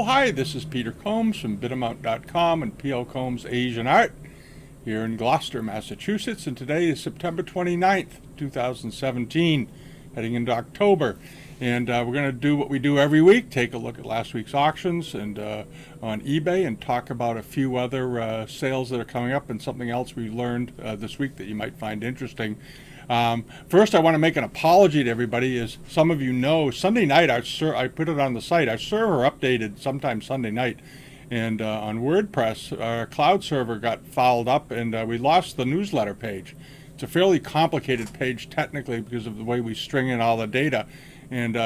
Oh, hi, this is Peter Combs from BidAmount.com and P.L. Combs Asian Art here in Gloucester, Massachusetts. And today is September 29th, 2017, heading into October. And we're going to do what we do every week, take a look at last week's auctions and on eBay and talk about a few other sales that are coming up and something else we learned this week that you might find interesting. First, I want to make an apology to everybody. As some of you know, Sunday night, I put it on the site. Our server updated sometime Sunday night. And on WordPress, our cloud server got fouled up and we lost the newsletter page. It's a fairly complicated page technically because of the way we string in all the data. And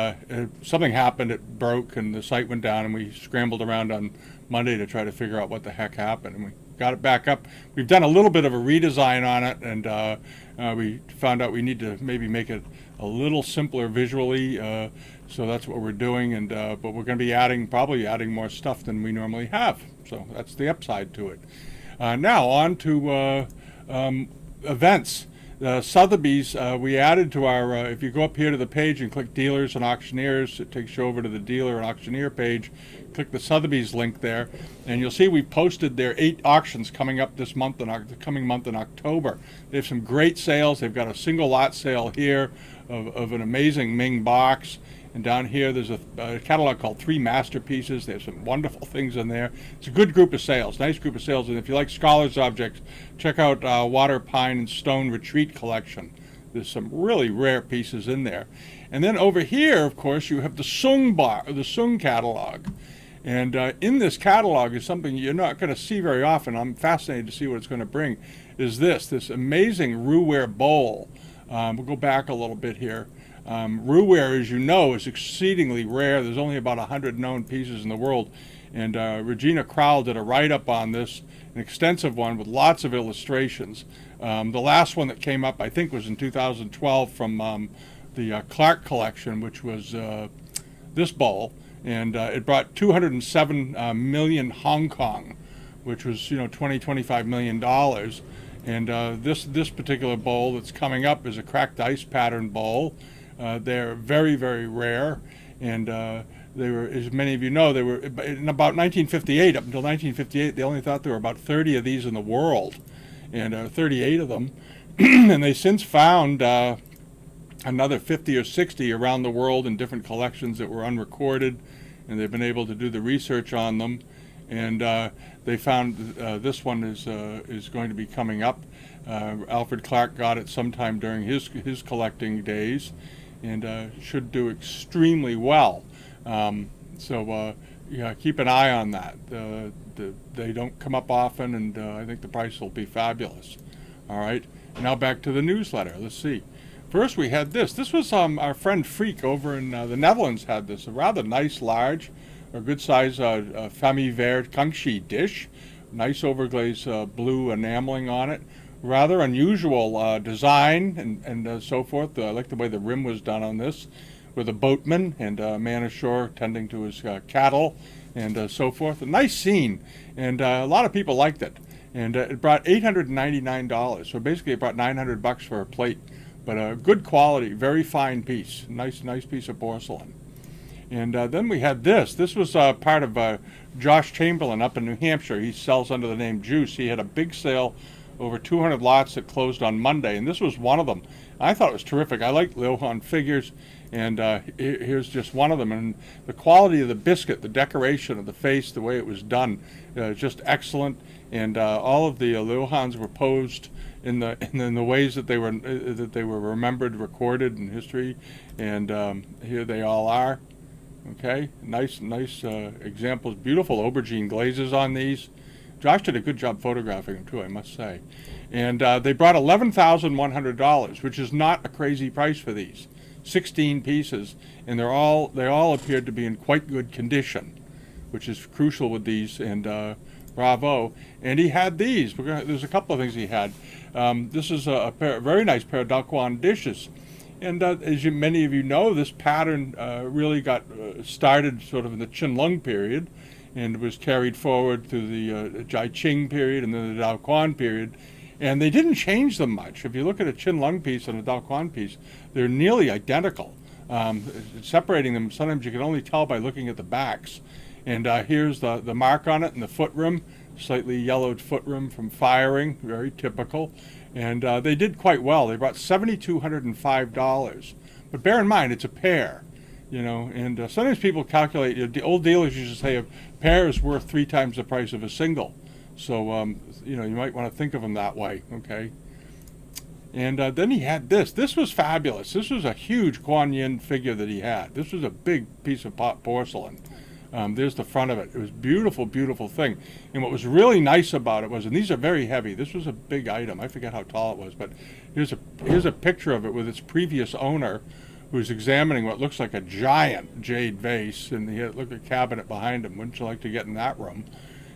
something happened, it broke and the site went down and we scrambled around on Monday to try to figure out what the heck happened. And we got it back up. We've done a little bit of a redesign on it and we found out we need to maybe make it a little simpler visually. So that's what we're doing. And but we're going to be probably adding more stuff than we normally have. So that's the upside to it. Now on to events. Sotheby's, we added to our, if you go up here to the page and click dealers and auctioneers, it takes you over to the dealer and auctioneer page. Click the Sotheby's link there, and you'll see we've posted their 8 auctions coming up this month, the coming month in October. They have some great sales. They've got a single lot sale here of an amazing Ming box. And down here, there's a catalog called 3 Masterpieces. There's some wonderful things in there. It's a good group of sales, nice group of sales. And if you like scholars' objects, check out Water, Pine, and Stone Retreat Collection. There's some really rare pieces in there. And then over here, of course, you have the Sung catalog. And in this catalog is something you're not going to see very often. I'm fascinated to see what it's going to bring. Is this amazing Ruware bowl. We'll go back a little bit here. Ruware, as you know, is exceedingly rare. There's only about 100 known pieces in the world. And Regina Crowell did a write-up on this, an extensive one with lots of illustrations. The last one that came up, I think, was in 2012 from the Clark collection, which was this bowl. And it brought 207 million Hong Kong, which was, $25 million. And this particular bowl that's coming up is a cracked ice pattern bowl. They're very, very rare, and they were, as many of you know, they were in about 1958. Up until 1958, they only thought there were about 30 of these in the world, and 38 of them. And they since found another 50 or 60 around the world in different collections that were unrecorded, and they've been able to do the research on them. And they found this one is going to be coming up. Alfred Clark got it sometime during his collecting days, and should do extremely well. So keep an eye on that. They don't come up often, and I think the price will be fabulous. All right, now back to the newsletter. Let's see. First we had this. This was our friend Freak over in the Netherlands had this, a rather nice, large, a good size famille vert kangxi dish. Nice overglaze blue enameling on it. Rather unusual design and so forth. I like the way the rim was done on this, with a boatman and a man ashore tending to his cattle and so forth. A nice scene, and a lot of people liked it. And it brought $899. So basically, it brought $900 for a plate, but a good quality, very fine piece. Nice piece of porcelain. And then we had this. This was part of Josh Chamberlain up in New Hampshire. He sells under the name Juice. He had a big sale, over 200 lots that closed on Monday, and this was one of them. I thought it was terrific. I like Liohan figures, and here's just one of them. And the quality of the biscuit, the decoration of the face, the way it was done, just excellent. And all of the Liohans were posed in the ways that they were remembered, recorded in history, and here they all are. Okay, nice examples. Beautiful aubergine glazes on these. Josh did a good job photographing them too, I must say. And they brought $11,100, which is not a crazy price for these. 16 pieces, and they all appeared to be in quite good condition, which is crucial with these. And bravo. And he had these. There's a couple of things he had. This is a very nice pair of Daquan dishes. And as many of you know, this pattern really got started sort of in the Qianlong period, and was carried forward through the Jai Qing period and then the Daquan period. And they didn't change them much. If you look at a Qianlong piece and a Daquan piece, they're nearly identical. Separating them, sometimes you can only tell by looking at the backs. And here's the mark on it and the foot rim, slightly yellowed foot rim from firing, very typical. And they did quite well. They brought $7,205. But bear in mind, it's a pair, and sometimes people calculate, the old dealers used to say a pair is worth 3 times the price of a single. So, you might want to think of them that way, okay? And then he had this. This was fabulous. This was a huge Guan Yin figure that he had. This was a big piece of porcelain. There's the front of it. It was a beautiful, beautiful thing. And what was really nice about it was, and these are very heavy. This was a big item. I forget how tall it was, but here's a picture of it with its previous owner, who's examining what looks like a giant jade vase, and he had a cabinet behind him. Wouldn't you like to get in that room?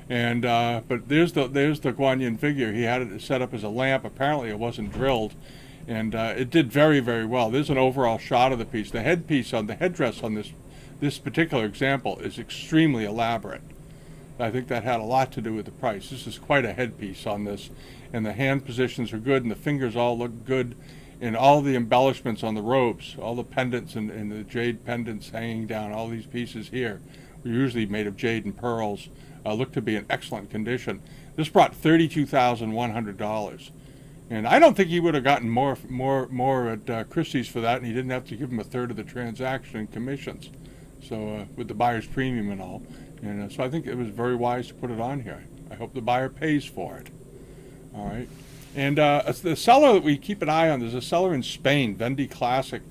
And but there's the Guan Yin figure. He had it set up as a lamp. Apparently, it wasn't drilled, and it did very, very well. There's an overall shot of the piece. The headpiece on the headdress on this particular example is extremely elaborate. I think that had a lot to do with the price. This is quite a headpiece on this, and the hand positions are good, and the fingers all look good, and all the embellishments on the robes, all the pendants and the jade pendants hanging down, all these pieces here, were usually made of jade and pearls, look to be in excellent condition. This brought $32,100. And I don't think he would have gotten more at Christie's for that, and he didn't have to give him a third of the transaction in commissions. So with the buyer's premium and all. And so I think it was very wise to put it on here. I hope the buyer pays for it. All right. And the seller that we keep an eye on, there's a seller in Spain, Vendi Classic.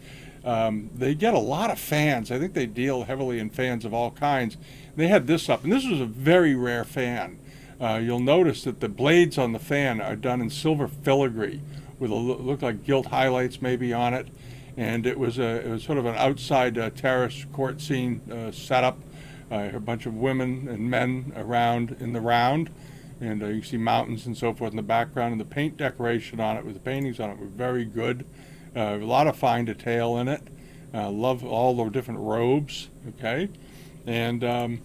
They get a lot of fans. I think they deal heavily in fans of all kinds. They had this up, and this was a very rare fan. You'll notice that the blades on the fan are done in silver filigree with look like gilt highlights maybe on it. And it was sort of an outside terrace court scene setup. A bunch of women and men around in the round, and you see mountains and so forth in the background. And the paint decoration on it, with the paintings on it, were very good. A lot of fine detail in it. Love all the different robes. Okay, and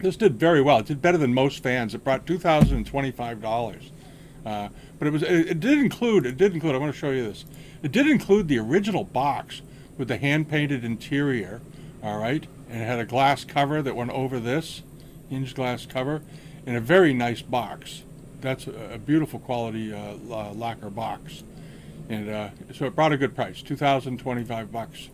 this did very well. It did better than most fans. It brought $2,025. But it did include. I want to show you this. It did include the original box with the hand-painted interior, all right? And it had a glass cover that went over this, hinged glass cover, and a very nice box. That's a beautiful quality lacquer box. And so it brought a good price, $2,025.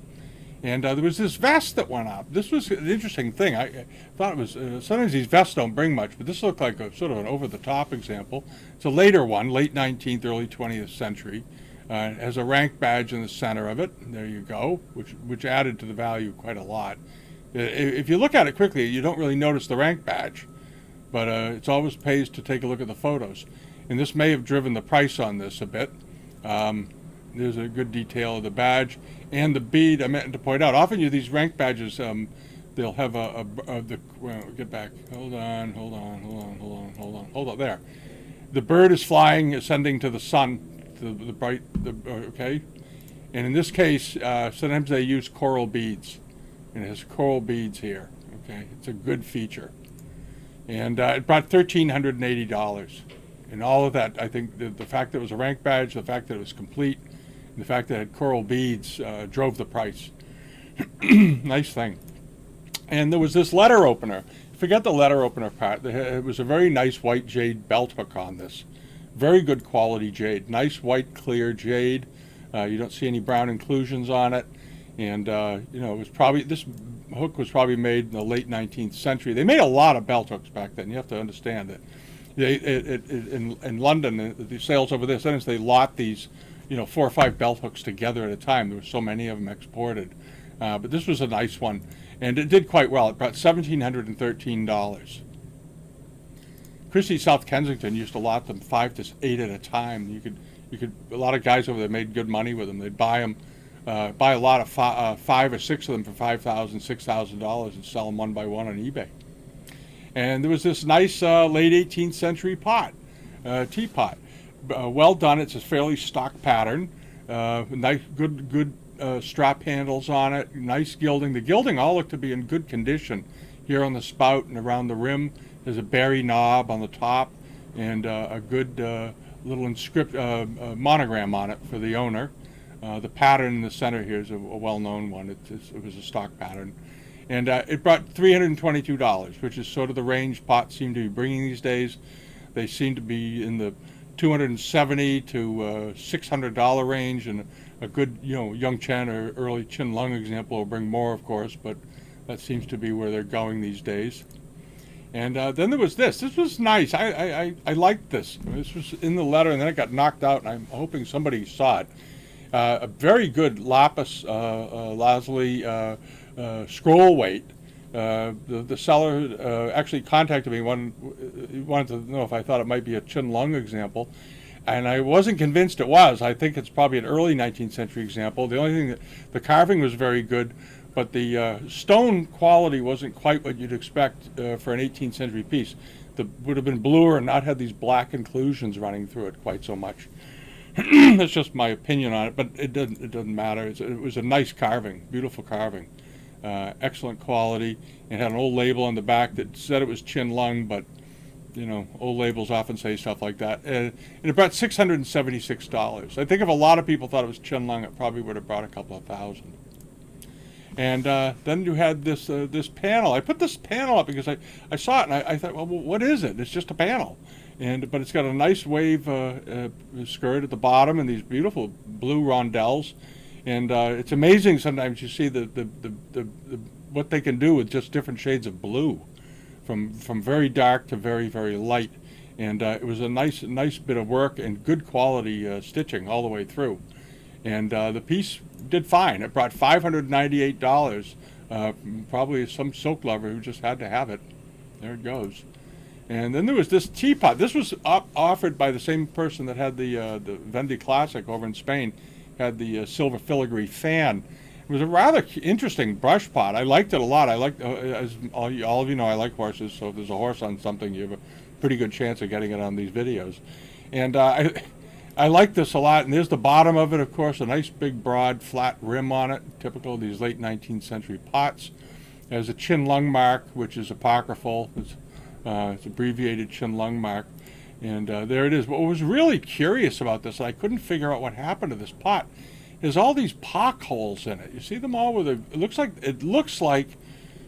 And there was this vest that went up. This was an interesting thing. I thought it was, sometimes these vests don't bring much, but this looked like a sort of an over-the-top example. It's a later one, late 19th, early 20th century. It has a rank badge in the center of it. There you go, which added to the value quite a lot. If you look at it quickly, you don't really notice the rank badge, but it's always pays to take a look at the photos. And this may have driven the price on this a bit. There's a good detail of the badge and the bead. I meant to point out, often these rank badges, they'll have get back. Hold on. There. The bird is flying, ascending to the sun. Okay, and in this case, sometimes they use coral beads, and it has coral beads here. Okay, it's a good feature, and it brought $1,380, and all of that. I think the fact that it was a rank badge, the fact that it was complete, and the fact that it had coral beads drove the price. Nice thing. And there was this letter opener. Forget the letter opener part. It was a very nice white jade belt hook on this. Very good quality jade. Nice white clear jade. You don't see any brown inclusions on it. And it was this hook was probably made in the late 19th century. They made a lot of belt hooks back then. You have to understand that. In London, the sales over there, sometimes they lot these, 4 or 5 belt hooks together at a time. There were so many of them exported. But this was a nice one. And it did quite well. It brought $1,713. Christie's South Kensington used to lot them 5 to 8 at a time. You could. A lot of guys over there made good money with them. They'd buy them, buy a lot of 5 or 6 of them for $5,000, $6,000, and sell them one by one on eBay. And there was this nice late 18th century teapot. Well done. It's a fairly stock pattern. Nice, good strap handles on it. Nice gilding. The gilding all looked to be in good condition. Here on the spout and around the rim, there's a berry knob on the top, and a good little monogram on it for the owner. The pattern in the center here is a well-known one. It was a stock pattern. And it brought $322, which is sort of the range pots seem to be bringing these days. They seem to be in the $270 to $600 range, and a good, young Chen or early Chin Lung example will bring more, of course, but that seems to be where they're going these days. And then there was this. This was nice. I liked this. This was in the letter, and then it got knocked out, and I'm hoping somebody saw it. A very good lapis lazuli scroll weight. The seller actually contacted me. Wanted to know if I thought it might be a Chin Lung example, and I wasn't convinced it was. I think it's probably an early 19th century example. The only thing that the carving was very good, but the stone quality wasn't quite what you'd expect for an 18th century piece. That would have been bluer and not had these black inclusions running through it quite so much. That's just my opinion on it, but it doesn't matter. It was a nice carving, beautiful carving, excellent quality. It had an old label on the back that said it was Chin Lung, but old labels often say stuff like that. And it brought $676. I think if a lot of people thought it was Chin Lung, it probably would have brought a couple of thousand. And then you had this panel. I put this panel up because I saw it and I thought, well, what is it? It's just a panel. But it's got a nice wave skirt at the bottom and these beautiful blue rondelles. And it's amazing sometimes you see the what they can do with just different shades of blue, from very dark to very, very light. And it was a nice bit of work and good quality stitching all the way through. And the piece did fine. It brought $598. Probably some silk lover who just had to have it. There it goes. And then there was this teapot. This was offered by the same person that had the Vendée Classic over in Spain. Had the silver filigree fan. It was a rather interesting brush pot. I liked it a lot. I liked, as all of you know, I like horses. So if there's a horse on something, you have a pretty good chance of getting it on these videos. And I like this a lot, and there's the bottom of it, of course, a nice big broad flat rim on it, typical of these late 19th century pots. There's a Chin Lung mark, which is apocryphal. It's abbreviated Chin Lung mark, and there it is. What was really curious about this, I couldn't figure out what happened to this pot, is all these pock holes in it. You see them all with it looks like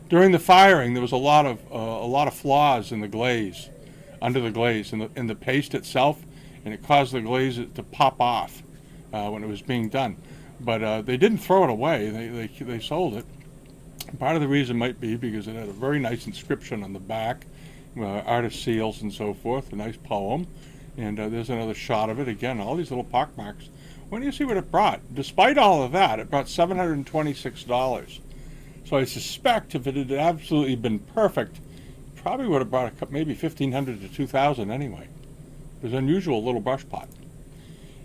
during the firing there was a lot of flaws in the glaze, under the glaze, in the paste itself. And it caused the glaze to pop off when it was being done. But they didn't throw it away. They sold it. Part of the reason might be because it had a very nice inscription on the back, artist seals and so forth, a nice poem. And there's another shot of it. Again, all these little pock marks. When do you see what it brought? Despite all of that, it brought $726. So I suspect if it had absolutely been perfect, it probably would have brought maybe $1,500 to $2,000 anyway. It was an unusual little brush pot.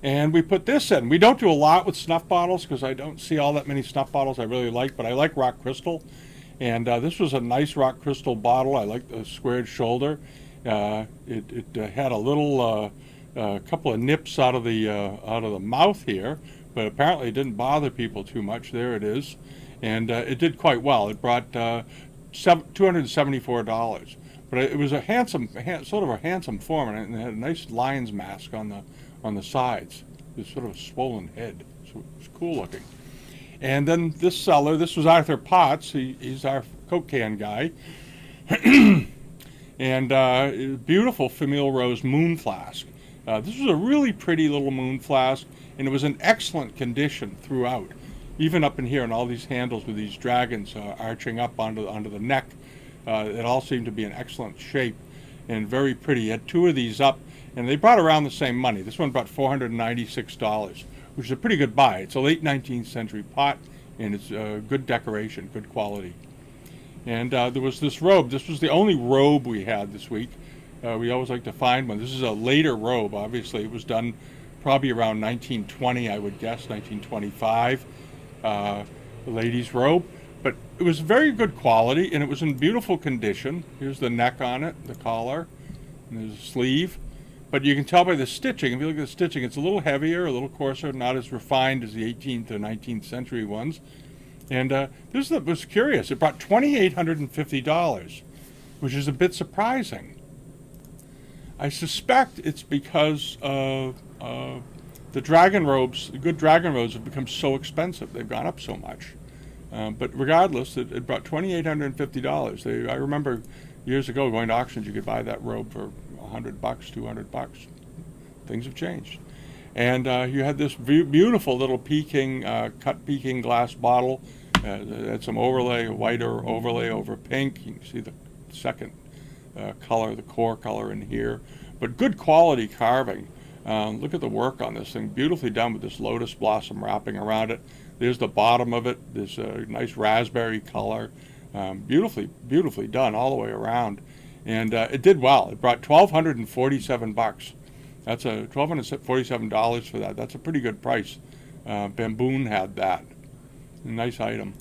And we put this in. We don't do a lot with snuff bottles because I don't see all that many snuff bottles I really like, but I like rock crystal. And this was a nice rock crystal bottle. I like the squared shoulder. It had a little couple of nips out of the mouth here, but apparently it didn't bother people too much. There it is. And it did quite well. It brought $274. But it was a sort of a handsome form, and it had a nice lion's mask on the sides. This sort of a swollen head. So it was cool looking. And then this seller, this was Arthur Potts. He's our Coke can guy. And beautiful Famille Rose moon flask. This was a really pretty little moon flask, and it was in excellent condition throughout, even up in here, and all these handles with these dragons arching up onto the neck. It all seemed to be in excellent shape and very pretty. Had two of these up, and they brought around the same money. This one brought $496, which is a pretty good buy. It's a late 19th century pot, and it's good decoration, good quality. And there was this robe. This was the only robe we had this week. We always like to find one. This is a later robe, obviously. It was done probably around 1920, I would guess, 1925, the ladies' robe. But it was very good quality, and it was in beautiful condition. Here's the neck on it, the collar, and there's a sleeve. But you can tell by the stitching, if you look at the stitching, it's a little heavier, a little coarser, not as refined as the 18th or 19th century ones. And this was curious. It brought $2,850, which is a bit surprising. I suspect it's because the dragon robes, the good dragon robes, have become so expensive. They've gone up so much. But regardless, it brought $2,850. I remember years ago going to auctions, you could buy that robe for $100, $200. Things have changed. And you had this beautiful little Peking, cut Peking glass bottle. It had some overlay, a whiter overlay over pink. You can see the second color, the core color in here. But good quality carving. Look at the work on this thing. Beautifully done with this lotus blossom wrapping around it. There's the bottom of it. This nice raspberry color. Beautifully done all the way around. And it did well. It brought $1,247. That's $1,247 for that. That's a pretty good price. Bamboon had that. A nice item.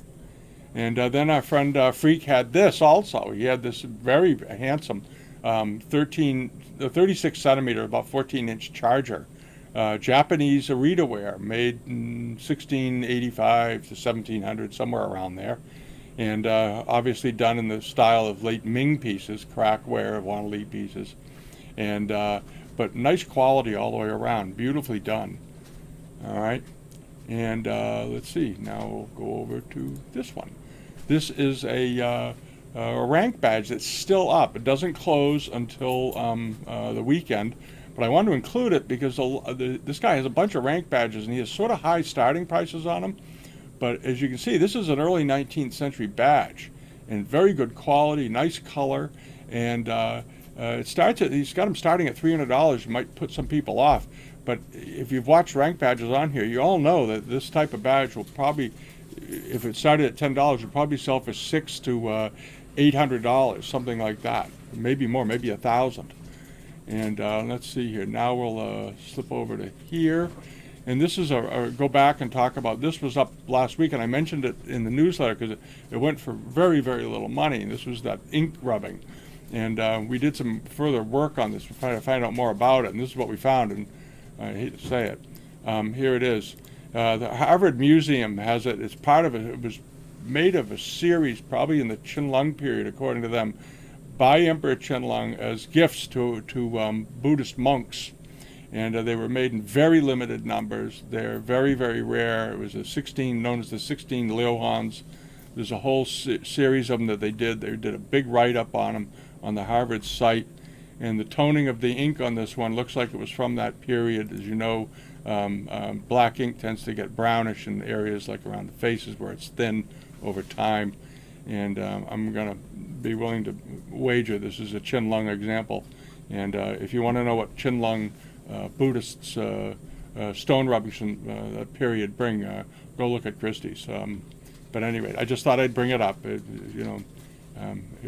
And then our friend Freak had this also. He had this very handsome 36 centimeter, about 14-inch charger. Japanese Arita ware, made in 1685 to 1700, somewhere around there. And obviously done in the style of late Ming pieces, crackware, Wanli pieces. And but nice quality all the way around, beautifully done. All right. And let's see, now we'll go over to this one. This is a rank badge that's still up. It doesn't close until the weekend, but I wanted to include it because this guy has a bunch of rank badges and he has sort of high starting prices on them. But as you can see, this is an early 19th century badge and very good quality, nice color, and he's got them starting at $300. You might put some people off. But if you've watched rank badges on here, you all know that this type of badge will probably, if it started at $10, would probably sell for $600 to $800, something like that. Maybe more, maybe $1,000. And let's see here. Now we'll slip over to here. And this is go back and talk about, this was up last week, and I mentioned it in the newsletter because it went for very, very little money. And this was that ink rubbing. And we did some further work on this to try to find out more about it. And this is what we found. And I hate to say it. Here it is. The Harvard Museum has it. It's part of it. It was made of a series, probably in the Qianlong period, according to them, by Emperor Qianlong as gifts to Buddhist monks. And they were made in very limited numbers. They're very, very rare. It was known as the 16 Liuhans. There's a whole series of them that they did. They did a big write-up on them on the Harvard site. And the toning of the ink on this one looks like it was from that period. As you know, black ink tends to get brownish in areas like around the faces where it's thin over time. And I'm going to be willing to wager this is a Qianlong example. And if you want to know what Qianlong Buddhists stone rubbing from that period bring, go look at Christie's. But anyway, I just thought I'd bring it up. It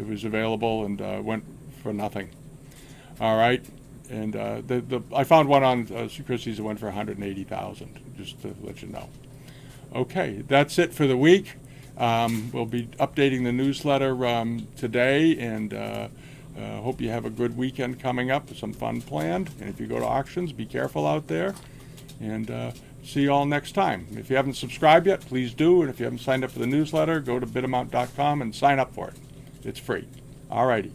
was available and went for nothing. All right, and I found one on Christie's that went for $180,000. Just to let you know. Okay, that's it for the week. We'll be updating the newsletter today, and hope you have a good weekend coming up with some fun planned. And if you go to auctions, be careful out there. And see you all next time. If you haven't subscribed yet, please do. And if you haven't signed up for the newsletter, go to BidAmount.com and sign up for it. It's free. All righty.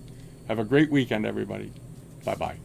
Have a great weekend, everybody. Bye-bye.